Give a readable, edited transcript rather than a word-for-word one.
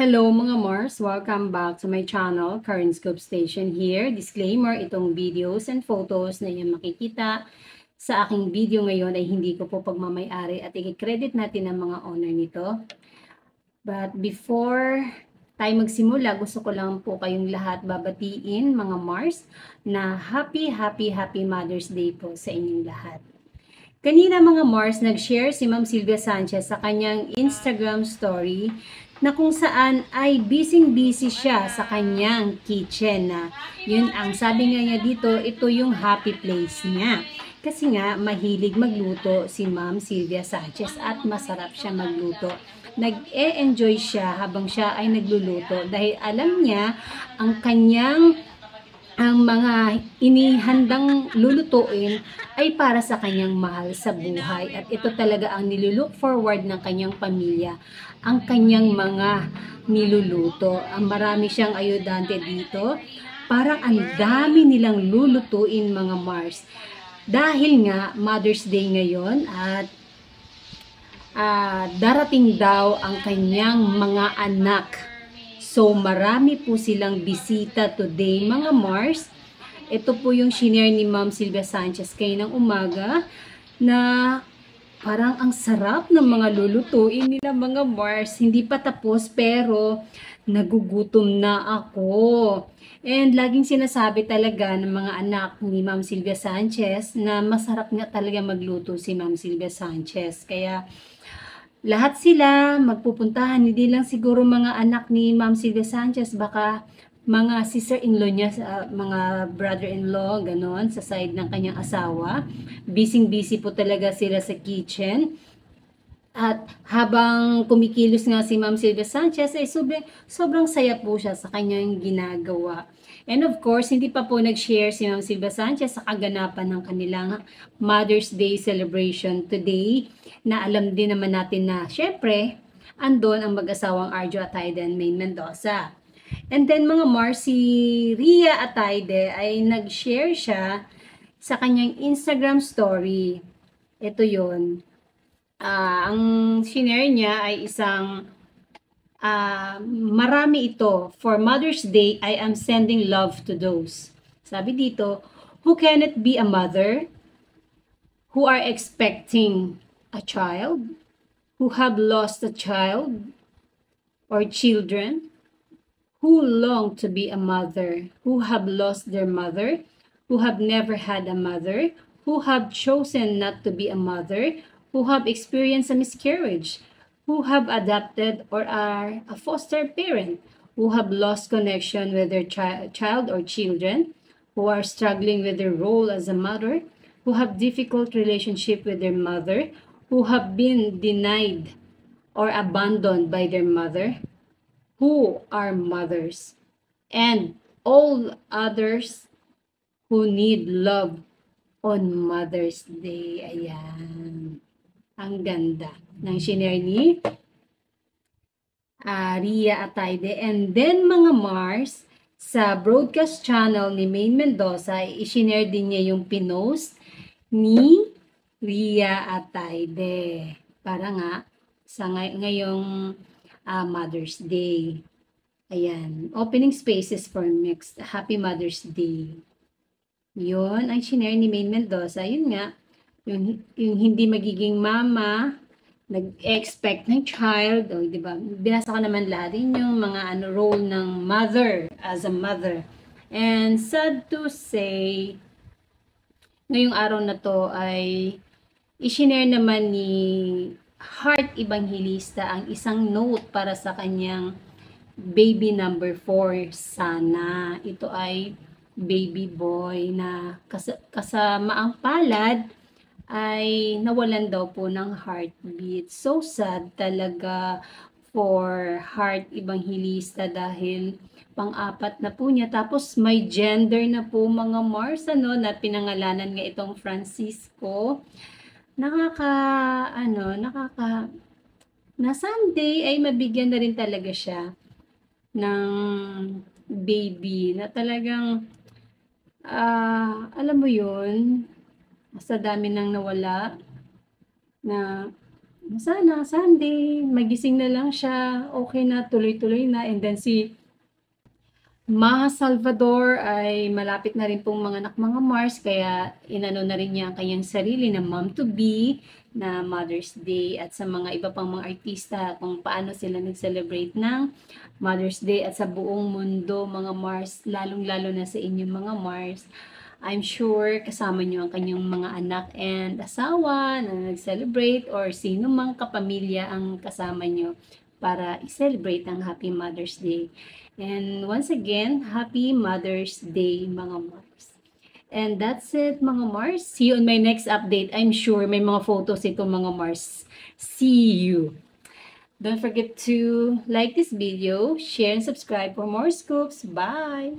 Hello mga Mars! Welcome back to my channel, Karen Scoop Station here. Disclaimer, itong videos and photos na iyong makikita sa aking video ngayon ay hindi ko po pagmamayari at i-credit natin ang mga owner nito. But before tayo magsimula, gusto ko lang po kayong lahat babatiin mga Mars na happy Mother's Day po sa inyong lahat. Kanina mga Mars, nag-share si Ma'am Sylvia Sanchez sa kanyang Instagram story na kung saan ay busy siya sa kanyang kitchen na yun ang sabi nga niya dito, ito yung happy place niya. Kasi nga mahilig magluto si Ma'am Sylvia Sanchez at masarap siya magluto. Nag-e-enjoy siya habang siya ay nagluluto dahil alam niya ang mga inihandang lulutuin ay para sa kanyang mahal sa buhay at ito talaga ang nilulook forward ng kanyang pamilya, ang kanyang mga niluluto. Ang marami siyang ayudante dito, parang ang dami nilang lulutuin mga Mars. Dahil nga Mother's Day ngayon at darating daw ang kanyang mga anak. So, marami po silang bisita today, mga Mars. Ito po yung shinare ni Ma'am Sylvia Sanchez kaninang umaga na parang ang sarap ng mga lulutuin nila, mga Mars. Hindi pa tapos pero nagugutom na ako. And laging sinasabi talaga ng mga anak ni Ma'am Sylvia Sanchez na masarap nga talaga magluto si Ma'am Sylvia Sanchez. Kaya lahat sila magpupuntahan, hindi lang siguro mga anak ni Ma'am Sylvia Sanchez, baka mga sister-in-law niya, mga brother-in-law, ganon, sa side ng kanyang asawa. Busy po talaga sila sa kitchen. At habang kumikilos nga si Ma'am Sylvia Sanchez, ay sobrang saya po siya sa kanyang ginagawa. And of course, hindi pa po nag-share si Ma'am Sylvia Sanchez sa kaganapan ng kanilang Mother's Day celebration today, na alam din naman natin na syempre, andon ang mag-asawang Arjo Atayde and Maine Mendoza. And then mga Mars, si Ria Atayde ay nag-share siya sa kanyang Instagram story. Ito yon. Ang shinare niya ay isang marami ito. For Mother's Day, I am sending love to those. Sabi dito, who cannot be a mother, who are expecting a child, who have lost a child or children, who long to be a mother, who have lost their mother, who have never had a mother, who have chosen not to be a mother, who have experienced a miscarriage, who have adopted or are a foster parent, who have lost connection with their child or children, who are struggling with their role as a mother, who have difficult relationship with their mother, who have been denied or abandoned by their mother, who are mothers, and all others who need love on Mother's Day. Ayan. Ang ganda ng shinare ni Ria Atayde. And then mga Mars, sa broadcast channel ni Maine Mendoza, i-shinare din niya yung pinost ni Ria Atayde. Para nga sa ngayong Mother's Day. Ayan. Opening spaces for next. Happy Mother's Day. Yun ang shinare ni Maine Mendoza. Yun nga. Yung hindi magiging mama, nag-expect ng child, o diba? Binasa ko naman lahat yung mga role ng mother as a mother. And sad to say, ngayong araw na to ay i-share naman ni Heart Evangelista ang isang note para sa kanyang baby number 4 sana. Ito ay baby boy na kasama ang palad ay nawalan daw po ng heartbeat. So sad talaga for Heart Evangelista dahil pang-apat na po niya. Tapos may gender na po mga Mars, na pinangalanan nga itong Francisco. Na Sunday ay mabigyan na rin talaga siya ng baby na talagang, alam mo yun, sa dami nang nawala na Sana Sunday, magising na lang siya, okay na, tuloy-tuloy na. And then si Maha Salvador ay malapit na rin pong manganak mga Mars, kaya inano na rin niya ang kanyang sarili na mom-to-be na Mother's Day, at sa mga iba pang mga artista kung paano sila nag-celebrate ng Mother's Day, at sa buong mundo mga Mars, lalong-lalo na sa inyong mga Mars. I'm sure kasama niyo ang kanyang mga anak and asawa na nag-celebrate, or sino mang kapamilya ang kasama niyo para i-celebrate ang Happy Mother's Day. And once again, Happy Mother's Day mga Mars. And that's it mga Mars. See you on my next update. I'm sure may mga photos ito mga Mars. See you. Don't forget to like this video, share, and subscribe for more scoops. Bye!